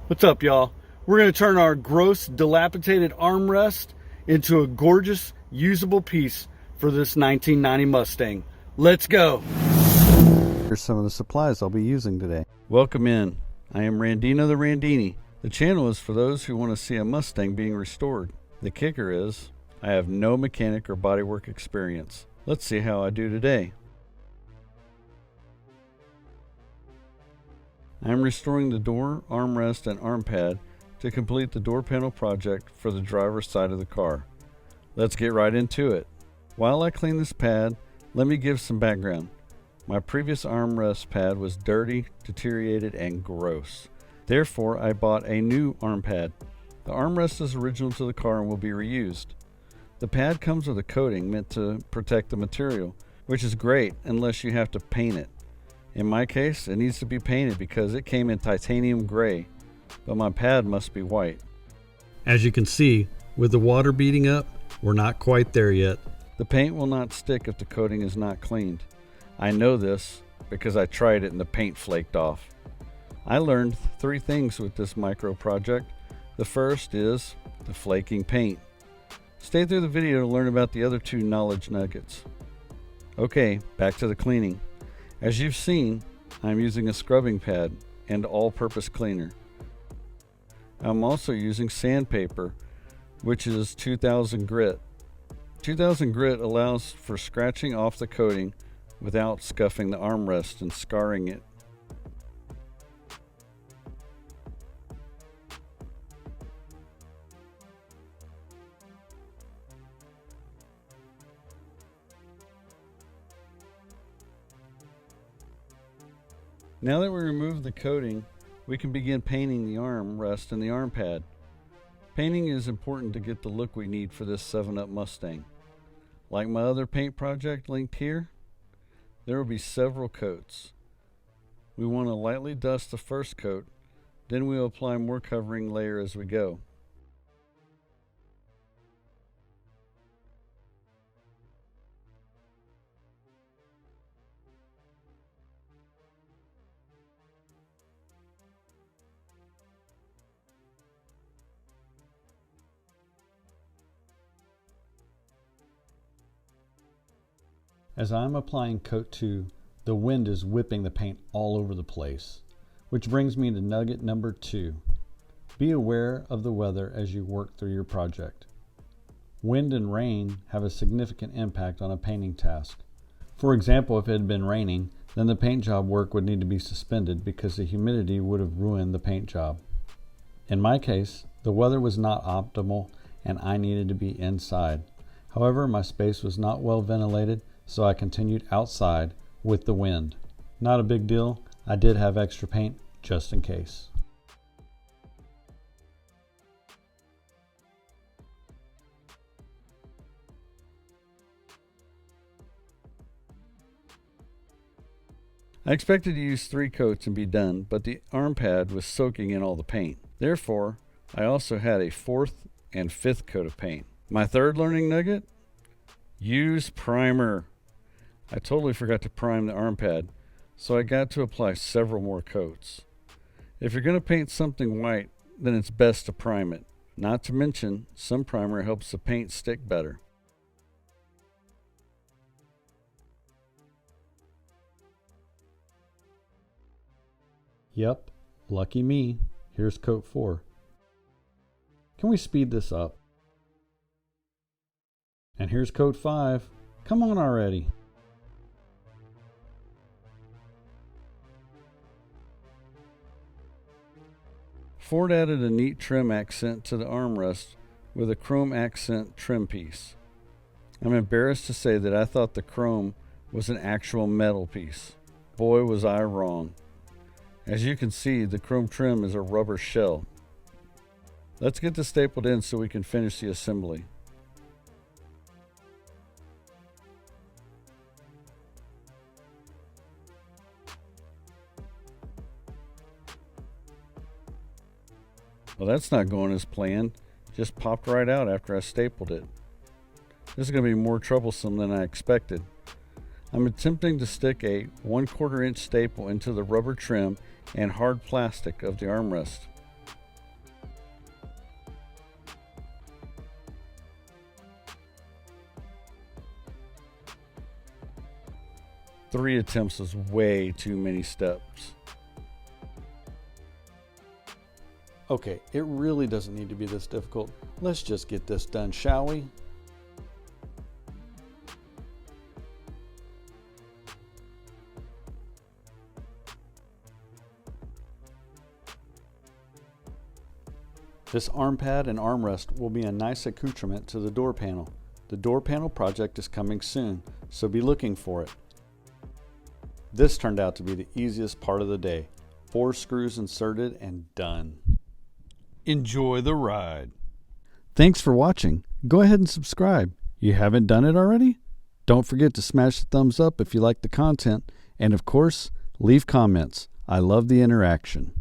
What's up, y'all? We're going to turn our gross, dilapidated armrest into a gorgeous, usable piece for this 1990 Mustang. Let's go! Here's some of the supplies I'll be using today. Welcome in. I am Randino the Randini. The channel is for those who want to see a Mustang being restored. The kicker is, I have no mechanic or bodywork experience. Let's see how I do today. I am restoring the door, armrest, and arm pad to complete the door panel project for the driver's side of the car. Let's get right into it. While I clean this pad, let me give some background. My previous armrest pad was dirty, deteriorated, and gross. Therefore, I bought a new arm pad. The armrest is original to the car and will be reused. The pad comes with a coating meant to protect the material, which is great unless you have to paint it. In my case, it needs to be painted because it came in titanium gray, but my pad must be white. As you can see, with the water beating up, we're not quite there yet. The paint will not stick if the coating is not cleaned. I know this because I tried it and the paint flaked off. I learned 3 things with this micro project. The first is the flaking paint. Stay through the video to learn about the other 2 knowledge nuggets. Okay, back to the cleaning. As you've seen, I'm using a scrubbing pad and all-purpose cleaner. I'm also using sandpaper, which is 2000 grit. 2000 grit allows for scratching off the coating without scuffing the armrest and scarring it. Now that we remove the coating, we can begin painting the armrest and the arm pad. Painting is important to get the look we need for this 7-Up Mustang. Like my other paint project linked here, there will be several coats. We want to lightly dust the first coat, then we will apply more covering layer as we go. As I'm applying coat 2, the wind is whipping the paint all over the place, which brings me to nugget number 2. Be aware of the weather as you work through your project. Wind and rain have a significant impact on a painting task. For example, if it had been raining, then the paint job work would need to be suspended because the humidity would have ruined the paint job. In my case, the weather was not optimal and I needed to be inside. However, my space was not well ventilated, so I continued outside with the wind. Not a big deal, I did have extra paint just in case. I expected to use 3 coats and be done, but the arm pad was soaking in all the paint. Therefore, I also had a 4th and 5th coat of paint. My third learning nugget? Use primer. I totally forgot to prime the arm pad, so I got to apply several more coats. If you're going to paint something white, then it's best to prime it. Not to mention, some primer helps the paint stick better. Yep, lucky me. Here's coat 4. Can we speed this up? And here's coat 5. Come on already. Ford added a neat trim accent to the armrest with a chrome accent trim piece. I'm embarrassed to say that I thought the chrome was an actual metal piece. Boy, was I wrong. As you can see, the chrome trim is a rubber shell. Let's get this stapled in so we can finish the assembly. Well, that's not going as planned. Just popped right out after I stapled it. This is going to be more troublesome than I expected. I'm attempting to stick a 1/4 inch staple into the rubber trim and hard plastic of the armrest. 3 attempts was way too many steps. Okay, it really doesn't need to be this difficult. Let's just get this done, shall we? This arm pad and armrest will be a nice accoutrement to the door panel. The door panel project is coming soon, so be looking for it. This turned out to be the easiest part of the day. 4 screws inserted and done. Enjoy the ride. Thanks for watching. Go ahead and subscribe. You haven't done it already? Don't forget to smash the thumbs up if you like the content, and of course, leave comments. I love the interaction.